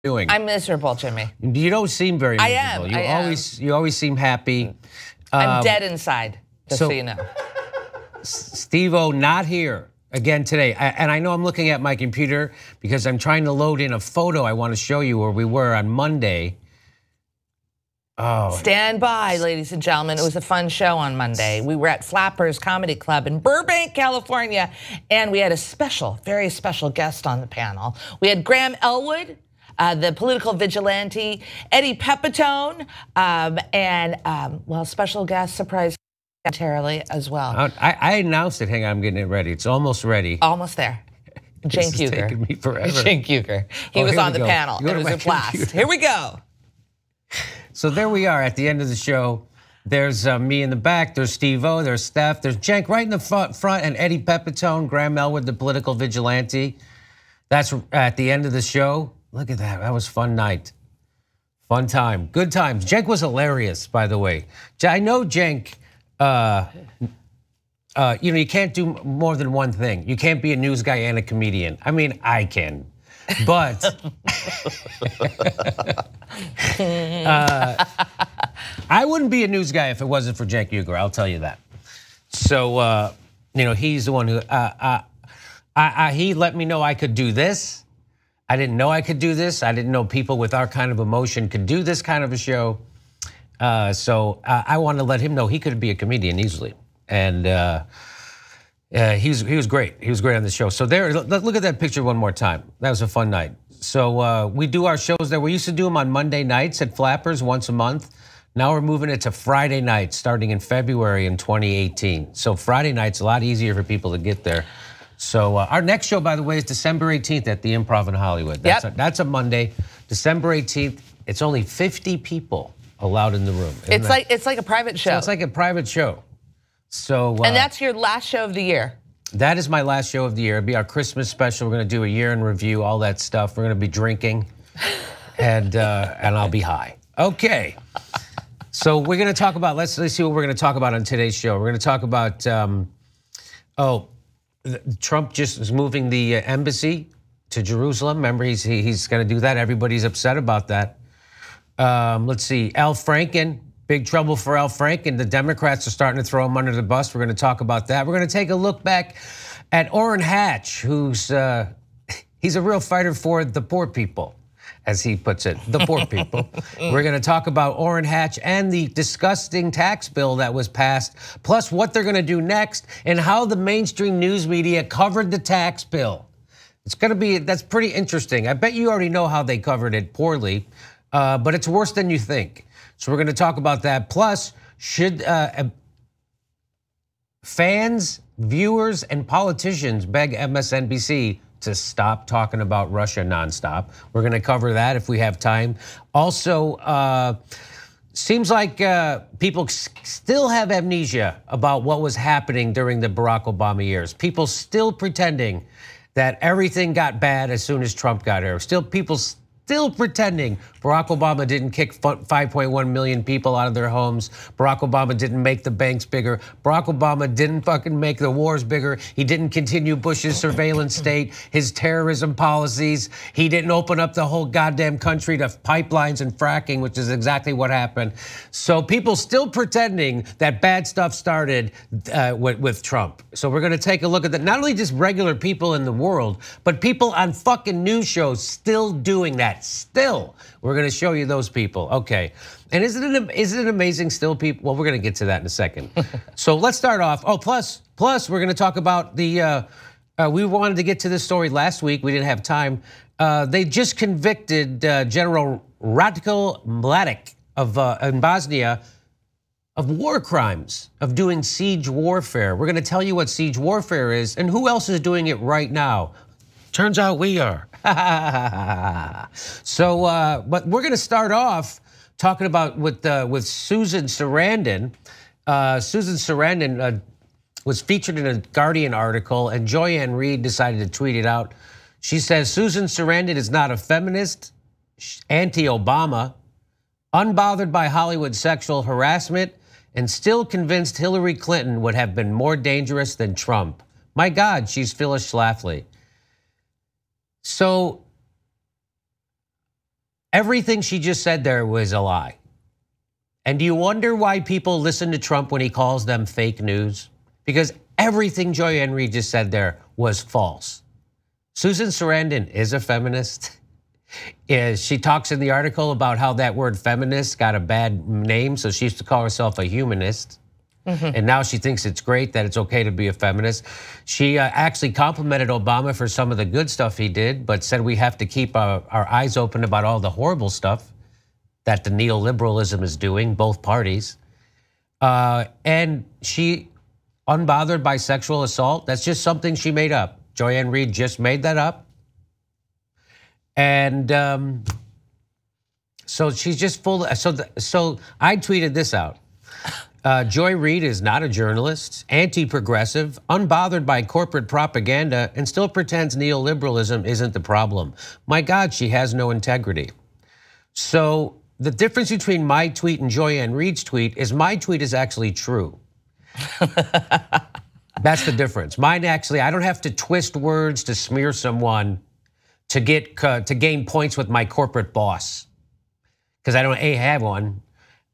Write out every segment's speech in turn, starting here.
doing? I'm miserable, Jimmy. You don't seem very miserable. I am. You always seem happy. I'm dead inside, just so you know. Steve-O not here again today. And I know I'm looking at my computer because I'm trying to load in a photo I want to show you where we were on Monday. Oh. Stand by, ladies and gentlemen. It was a fun show on Monday. We were at Flappers Comedy Club in Burbank, California, and we had a special, very special guest on the panel. We had Graham Elwood, the political vigilante, Eddie Pepitone, and well, special guest surprise momentarily as well. I announced it. Hang on, I'm getting it ready. It's almost ready. Almost there. Cenk Uygur. Taking me forever. Cenk Uygur. He was on the panel. It was a blast. Here we go. So there we are at the end of the show. There's me in the back, there's Steve-O, there's Steph, there's Cenk right in the front, and Eddie Pepitone, Graham Elwood, the political vigilante. That's at the end of the show. Look at that, that was a fun night. Fun time, good times. Cenk was hilarious, by the way. I know Cenk, you can't do more than one thing. You can't be a news guy and a comedian. I mean, I can. But I wouldn't be a news guy if it wasn't for Cenk Uygur, I'll tell you that. So, he's the one who, he let me know I could do this. I didn't know I could do this. I didn't know people with our kind of emotion could do this kind of a show. So I want to let him know he could be a comedian easily. And he was great. He was great on the show. So there, look at that picture one more time. That was a fun night. So we do our shows there. We used to do them on Monday nights at Flappers once a month. Now we're moving it to Friday nights starting in February in 2018. So Friday night's a lot easier for people to get there. So our next show, by the way, is December 18th at the Improv in Hollywood. That's a Monday, December 18th. It's only 50 people allowed in the room. It's like a private show. So it's like a private show. So and that's your last show of the year. That is my last show of the year. It'll be our Christmas special. We're going to do a year in review, all that stuff. We're going to be drinking, and I'll be high. Okay. So we're going to talk about. Let's see what we're going to talk about on today's show. We're going to talk about. Trump just is moving the embassy to Jerusalem. Remember, he's going to do that. Everybody's upset about that. Let's see. Al Franken. Big trouble for Al Franken. The Democrats are starting to throw him under the bus. We're going to talk about that. We're going to take a look back at Orrin Hatch, who's he's a real fighter for the poor people, as he puts it, the poor people. We're going to talk about Orrin Hatch and the disgusting tax bill that was passed, plus what they're going to do next and how the mainstream news media covered the tax bill. It's going to be, that's pretty interesting. I bet you already know how they covered it poorly, but it's worse than you think. So we're going to talk about that. Plus, should fans, viewers, and politicians beg MSNBC to stop talking about Russia nonstop? We're going to cover that if we have time. Also, seems like people still have amnesia about what was happening during the Barack Obama years. People still pretending that everything got bad as soon as Trump got here. People still pretending Barack Obama didn't kick 5.1 million people out of their homes. Barack Obama didn't make the banks bigger. Barack Obama didn't fucking make the wars bigger. He didn't continue Bush's surveillance state, his terrorism policies. He didn't open up the whole goddamn country to pipelines and fracking, which is exactly what happened. So people still pretending that bad stuff started with Trump. So we're gonna take a look at that. Not only just regular people in the world, but people on fucking news shows still doing that. Still, we're going to show you those people. Okay, and isn't it amazing? Still, people. Well, we're going to get to that in a second. So let's start off. Oh, plus, we're going to talk about the. We wanted to get to this story last week. We didn't have time. They just convicted General Ratko Mladic in Bosnia of war crimes, of doing siege warfare. We're going to tell you what siege warfare is and who else is doing it right now. Turns out we are. So, but we're going to start off talking about with Susan Sarandon. Susan Sarandon was featured in a Guardian article, and Joyanne Reid decided to tweet it out. She says Susan Sarandon is not a feminist, anti-Obama, unbothered by Hollywood sexual harassment, and still convinced Hillary Clinton would have been more dangerous than Trump. My God, she's Phyllis Schlafly. So Everything she just said there was a lie. And do you wonder why people listen to Trump when he calls them fake news? Because everything Joy-Ann Reid just said there was false. Susan Sarandon is a feminist. She talks in the article about how that word feminist got a bad name, so she used to call herself a humanist. And now she thinks it's great that it's okay to be a feminist. She actually complimented Obama for some of the good stuff he did, but said we have to keep our eyes open about all the horrible stuff that the neoliberalism is doing, both parties. And she, unbothered by sexual assault, that's just something she made up. Joy-Ann Reid just made that up. And so she's just full, so I tweeted this out. Joy Reid is not a journalist, anti-progressive, unbothered by corporate propaganda, and still pretends neoliberalism isn't the problem. My God, she has no integrity. So the difference between my tweet and Joy-Ann Reid's tweet is my tweet is actually true. That's the difference. Mine actually, I don't have to twist words to smear someone to gain points with my corporate boss, because I don't A, have one.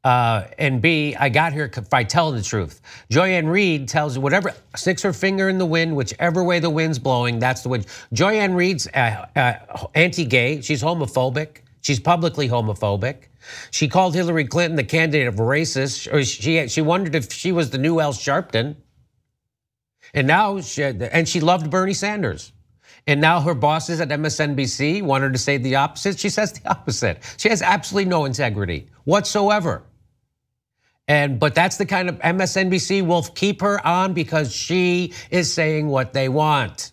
And B, I got here by telling the truth. Joy-Ann Reid tells whatever, sticks her finger in the wind, whichever way the wind's blowing, that's the wind. Joy-Ann Reid's anti-gay, she's homophobic. She's publicly homophobic. She called Hillary Clinton the candidate of racist, or she wondered if she was the new Al Sharpton. And now, she loved Bernie Sanders. And now her bosses at MSNBC want her to say the opposite. She says the opposite. She has absolutely no integrity whatsoever. But that's the kind of MSNBC will keep her on because she is saying what they want.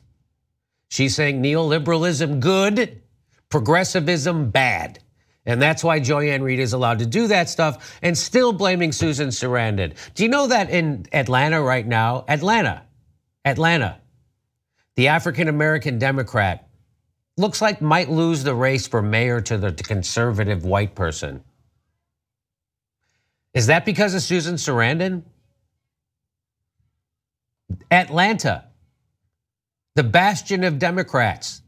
She's saying neoliberalism good, progressivism bad. And that's why Joy-Ann Reid is allowed to do that stuff and still blaming Susan Sarandon. Do you know that in Atlanta right now, Atlanta, the African-American Democrat looks like might lose the race for mayor to the conservative white person? Is that because of Susan Sarandon? Atlanta, the bastion of Democrats,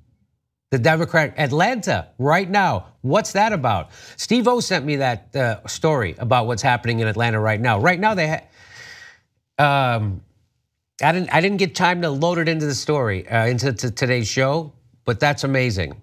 the Democrat, Atlanta right now. What's that about? Steve O sent me that story about what's happening in Atlanta right now. Right now they I didn't get time to load it into the story, into today's show, but that's amazing.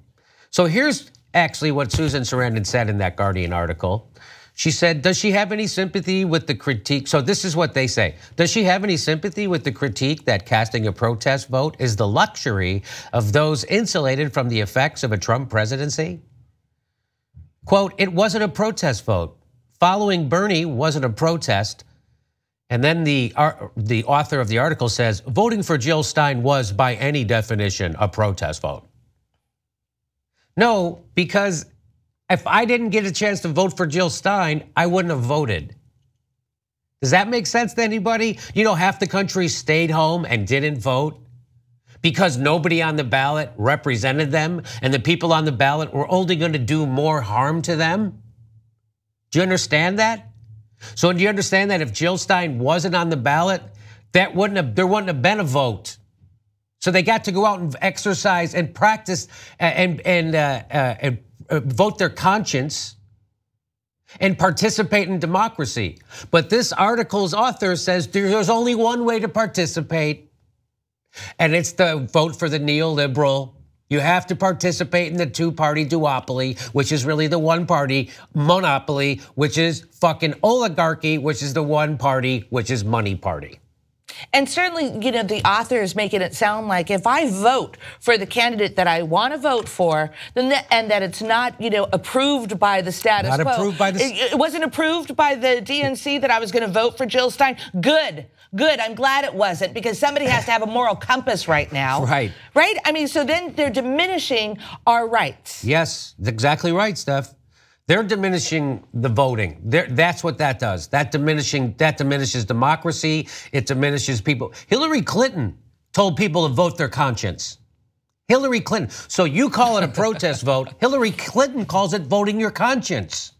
So here's actually what Susan Sarandon said in that Guardian article. She said, does she have any sympathy with the critique? So this is what they say. Does she have any sympathy with the critique that casting a protest vote is the luxury of those insulated from the effects of a Trump presidency? Quote, it wasn't a protest vote. Following Bernie wasn't a protest. And then the author of the article says, voting for Jill Stein was by any definition a protest vote. No, because if I didn't get a chance to vote for Jill Stein, I wouldn't have voted. Does that make sense to anybody? You know, half the country stayed home and didn't vote because nobody on the ballot represented them, and the people on the ballot were only going to do more harm to them. Do you understand that? So do you understand that if Jill Stein wasn't on the ballot, there wouldn't have been a vote? So they got to go out and exercise and practice and vote their conscience and participate in democracy. But this article's author says there's only one way to participate, and it's to vote for the neoliberal. You have to participate in the two-party duopoly, which is really the one-party monopoly, which is fucking oligarchy, which is the one party, which is money party. And certainly, you know, the author is making it sound like if I vote for the candidate that I want to vote for, then and that it's not, you know, approved by the status quo. Not approved by the. It wasn't approved by the DNC that I was going to vote for Jill Stein. Good. I'm glad it wasn't, because somebody has to have a moral compass right now. Right. Right? I mean, so then they're diminishing our rights. Yes, exactly right, Steph. They're diminishing the voting. That's what that does. That diminishes democracy. It diminishes people. Hillary Clinton told people to vote their conscience. Hillary Clinton. So you call it a protest vote. Hillary Clinton calls it voting your conscience,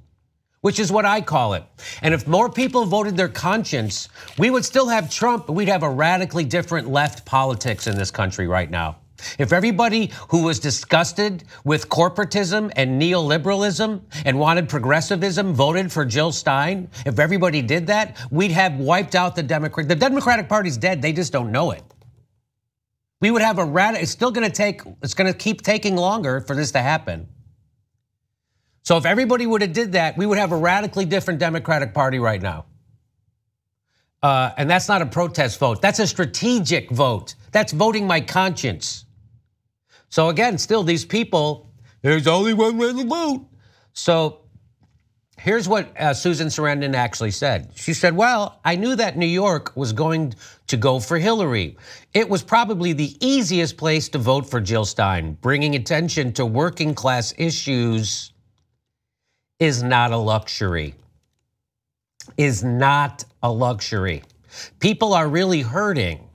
which is what I call it. And if more people voted their conscience, we would still have Trump, but we'd have a radically different left politics in this country right now. If everybody who was disgusted with corporatism and neoliberalism and wanted progressivism voted for Jill Stein, if everybody did that, we'd have wiped out the Democrat. The Democratic Party's dead, they just don't know it. We would have it's still gonna keep taking longer for this to happen. So if everybody would have did that, we would have a radically different Democratic Party right now. And that's not a protest vote, that's a strategic vote. That's voting my conscience. So again, still these people, there's only one way to vote. So here's what Susan Sarandon actually said. She said, well, I knew that New York was going to go for Hillary. It was probably the easiest place to vote for Jill Stein. Bringing attention to working class issues is not a luxury. Is not a luxury. People are really hurting.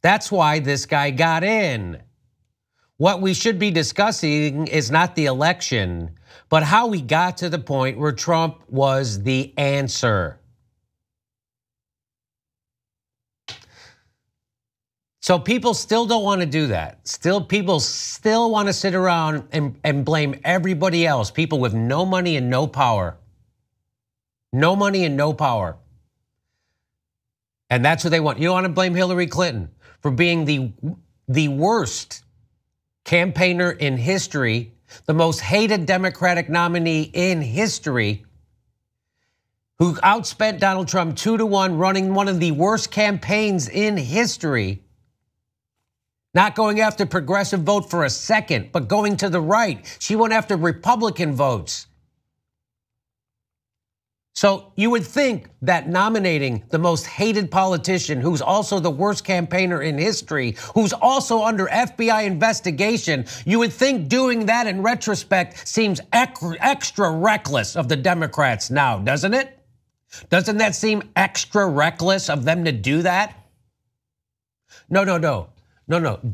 That's why this guy got in. What we should be discussing is not the election, but how we got to the point where Trump was the answer. So people still don't want to do that. People still want to sit around and blame everybody else, people with no money and no power. No money and no power. And that's what they want. You want to blame Hillary Clinton for being the worst campaigner in history, the most hated Democratic nominee in history, who outspent Donald Trump 2-1, running one of the worst campaigns in history. Not going after progressive vote for a second, but going to the right. She went after Republican votes. So you would think that nominating the most hated politician, who's also the worst campaigner in history, who's also under FBI investigation, you would think doing that in retrospect seems extra reckless of the Democrats now, doesn't it? Doesn't that seem extra reckless of them to do that? No.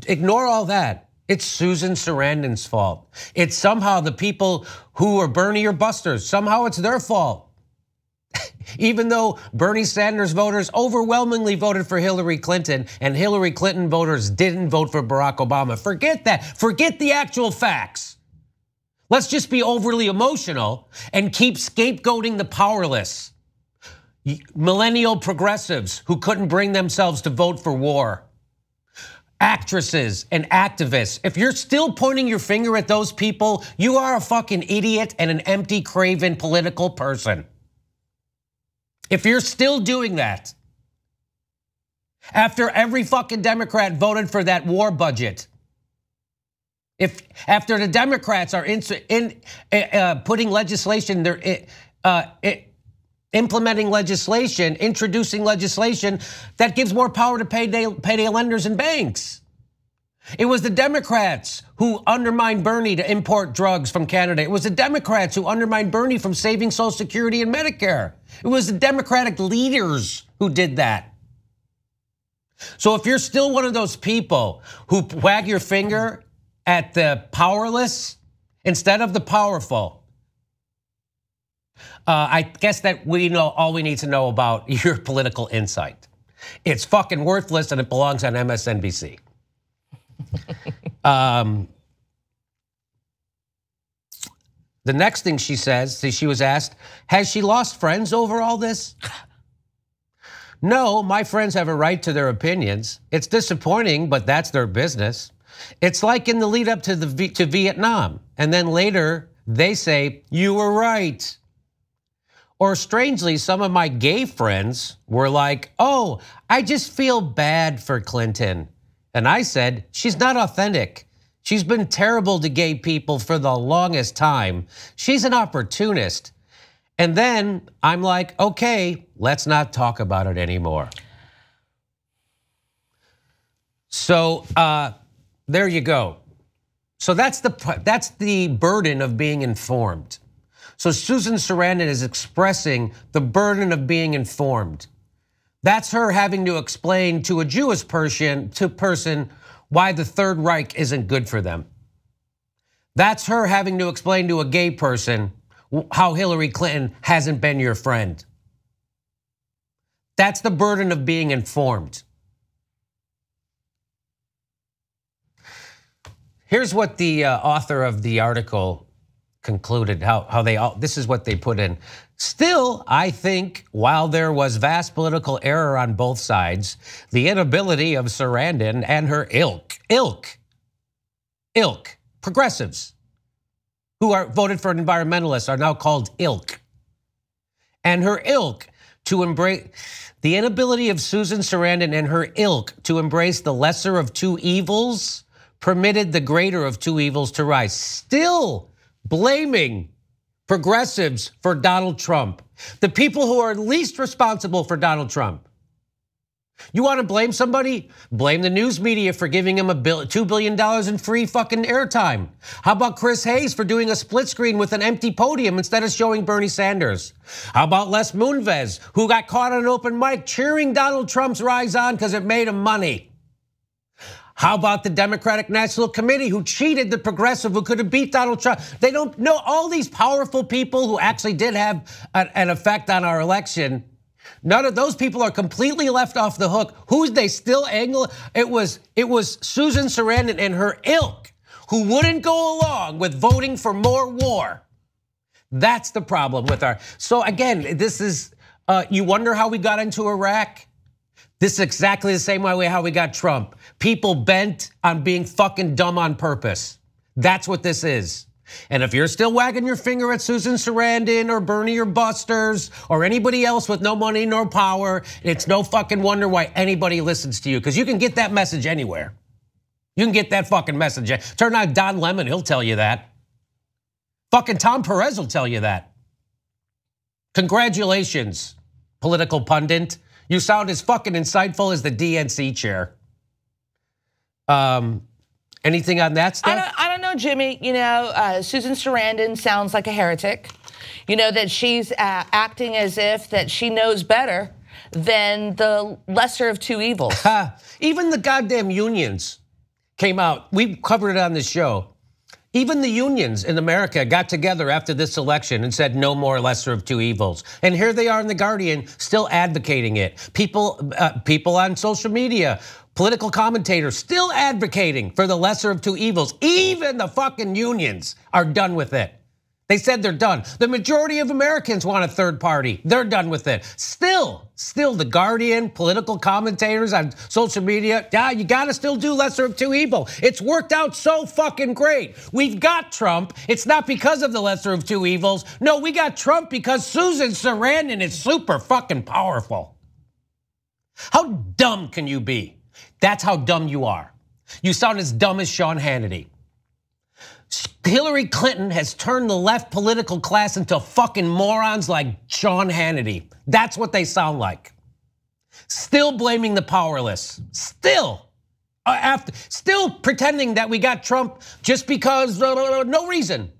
Ignore all that. It's Susan Sarandon's fault. It's somehow the people who are Bernie or busters. Somehow it's their fault. Even though Bernie Sanders voters overwhelmingly voted for Hillary Clinton and Hillary Clinton voters didn't vote for Barack Obama. Forget that. Forget the actual facts. Let's just be overly emotional and keep scapegoating the powerless. Millennial progressives who couldn't bring themselves to vote for war. Actresses and activists. If you're still pointing your finger at those people, you are a fucking idiot and an empty, craven political person. If you're still doing that, after every fucking Democrat voted for that war budget, if after the Democrats are putting legislation, they're implementing legislation, introducing legislation that gives more power to payday lenders and banks. It was the Democrats who undermined Bernie to import drugs from Canada. It was the Democrats who undermined Bernie from saving Social Security and Medicare. It was the Democratic leaders who did that. So if you're still one of those people who wag your finger at the powerless instead of the powerful, I guess that we know all we need to know about your political insight. It's fucking worthless and it belongs on MSNBC. The next thing she says, she was asked, has she lost friends over all this? No, my friends have a right to their opinions. It's disappointing, but that's their business. It's like in the lead up to Vietnam, and then later they say, you were right. Or strangely, some of my gay friends were like, oh, I just feel bad for Clinton. And I said, she's not authentic. She's been terrible to gay people for the longest time. She's an opportunist. And then I'm like, okay, let's not talk about it anymore. So there you go. So that's the burden of being informed. So Susan Sarandon is expressing the burden of being informed. That's her having to explain to a Jewish person why the Third Reich isn't good for them. That's her having to explain to a gay person how Hillary Clinton hasn't been your friend. That's the burden of being informed. Here's what the author of the article concluded, this is what they put in. Still, I think while there was vast political error on both sides, the inability of Sarandon and her ilk, progressives, who are voted for environmentalists are now called ilk, and her ilk to embrace, the inability of Susan Sarandon and her ilk to embrace the lesser of two evils permitted the greater of two evils to rise. Still blaming progressives for Donald Trump, the people who are least responsible for Donald Trump. You want to blame somebody? Blame the news media for giving him $2 billion in free fucking airtime. How about Chris Hayes for doing a split screen with an empty podium instead of showing Bernie Sanders? How about Les Moonves, who got caught on an open mic cheering Donald Trump's rise on because it made him money? How about the Democratic National Committee who cheated the progressive who could have beat Donald Trump? They don't know all these powerful people who actually did have an effect on our election. None of those people are completely left off the hook. Who's they still angle? It was Susan Sarandon and her ilk who wouldn't go along with voting for more war. That's the problem with so again, this is, you wonder how we got into Iraq? This is exactly the same way how we got Trump. People bent on being fucking dumb on purpose. That's what this is. And if you're still wagging your finger at Susan Sarandon or Bernie or Busters or anybody else with no money nor power, it's no fucking wonder why anybody listens to you, because you can get that message anywhere. You can get that fucking message. Turn on Don Lemon, he'll tell you that. Fucking Tom Perez will tell you that. Congratulations, political pundit. You sound as fucking insightful as the DNC chair. Anything on that stuff? I don't know, Jimmy. You know, Susan Sarandon sounds like a heretic. You know, that she's acting as if that she knows better than the lesser of two evils. Even the goddamn unions came out. We covered it on this show. Even the unions in America got together after this election and said no more lesser of two evils. And here they are in The Guardian still advocating it. People on social media, political commentators still advocating for the lesser of two evils. Even the fucking unions are done with it. They said they're done. The majority of Americans want a third party. They're done with it. Still The Guardian, political commentators on social media, yeah, you gotta still do lesser of two evil. It's worked out so fucking great. We've got Trump. It's not because of the lesser of two evils. No, we got Trump because Susan Sarandon is super fucking powerful. How dumb can you be? That's how dumb you are. You sound as dumb as Sean Hannity. Hillary Clinton has turned the left political class into fucking morons like Sean Hannity. That's what they sound like. Still blaming the powerless. Still pretending that we got Trump just because no reason.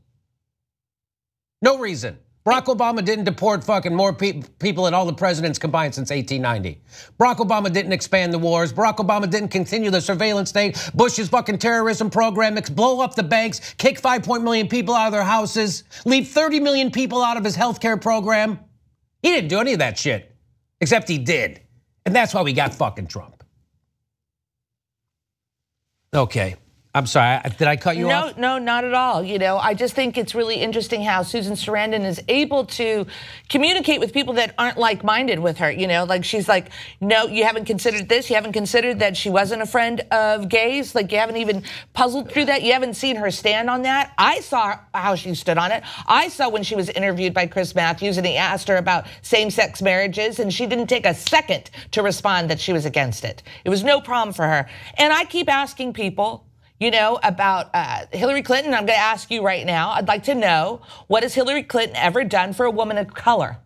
No reason. Barack Obama didn't deport fucking more people than all the presidents combined since 1890. Barack Obama didn't expand the wars. Barack Obama didn't continue the surveillance state. Bush's fucking terrorism program, blow up the banks, kick 5 million people out of their houses, leave 30 million people out of his healthcare program. He didn't do any of that shit, except he did. And that's why we got fucking Trump. Okay. I'm sorry, did I cut you off? No, not at all. You know, I just think it's really interesting how Susan Sarandon is able to communicate with people that aren't like-minded with her. You know, like she's like, no, you haven't considered this. You haven't considered that she wasn't a friend of gays. Like you haven't even puzzled through that. You haven't seen her stand on that. I saw how she stood on it. I saw when she was interviewed by Chris Matthews and he asked her about same-sex marriages and she didn't take a second to respond that she was against it. It was no problem for her. And I keep asking people, you know, about Hillary Clinton. I'm going to ask you right now. I'd like to know, what has Hillary Clinton ever done for a woman of color?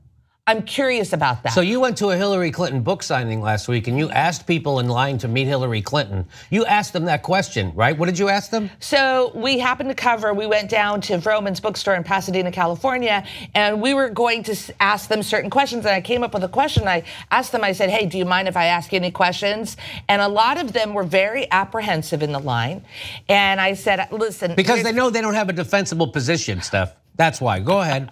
I'm curious about that. So you went to a Hillary Clinton book signing last week and you asked people in line to meet Hillary Clinton. You asked them that question, right? What did you ask them? So we happened to cover, we went down to Vroman's bookstore in Pasadena, California, and we were going to ask them certain questions. And I came up with a question. I asked them, I said, hey, do you mind if I ask you any questions? And a lot of them were very apprehensive in the line. And I said, listen. Because they know they don't have a defensible position, Steph. That's why. Go ahead.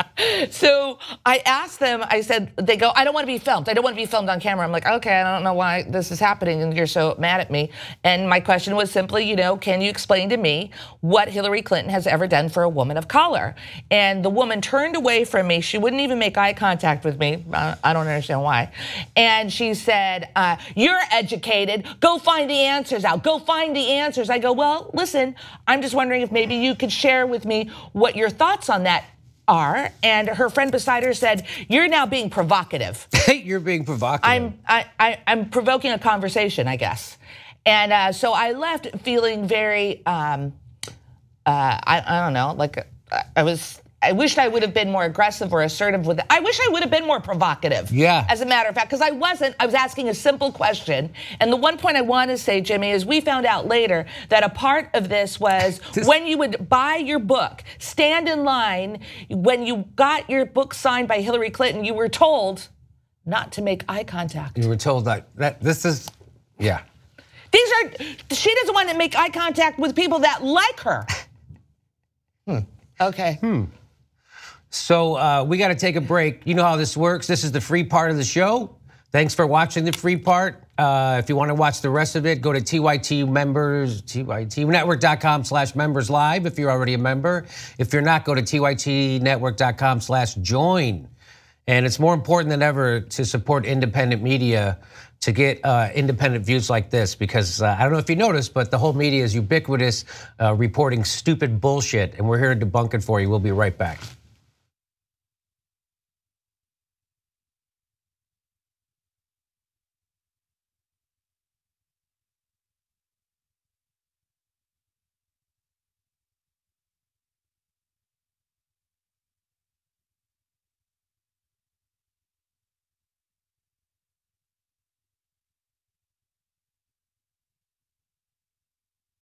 So I asked them, I said, they go, I don't want to be filmed. I don't want to be filmed on camera. I'm like, okay, I don't know why this is happening and you're so mad at me. And my question was simply, can you explain to me what Hillary Clinton has ever done for a woman of color? And the woman turned away from me. She wouldn't even make eye contact with me. I don't understand why. And she said, you're educated. Go find the answers out. Go find the answers. I go, well, listen, I'm just wondering if maybe you could share with me what your thoughts on that are. And her friend beside her said, you're now being provocative. You're being provocative. I'm provoking a conversation, I guess. And so I left feeling very, I don't know, like I wished I would have been more aggressive or assertive with it. I wish I would have been more provocative. Yeah. As a matter of fact, because I wasn't. I was asking a simple question. And the one point I want to say, Jimmy, is we found out later that a part of this was when you would buy your book, stand in line, when you got your book signed by Hillary Clinton, you were told not to make eye contact. You were told that this is, yeah. She doesn't want to make eye contact with people that like her. Okay. So we got to take a break. You know how this works. This is the free part of the show. Thanks for watching the free part. If you want to watch the rest of it, go to tytnetwork.com/members live if you're already a member. If you're not, go to tytnetwork.com/join. And it's more important than ever to support independent media, to get independent views like this, because I don't know if you noticed, but the whole media is ubiquitous, reporting stupid bullshit, and we're here to debunk it for you. We'll be right back.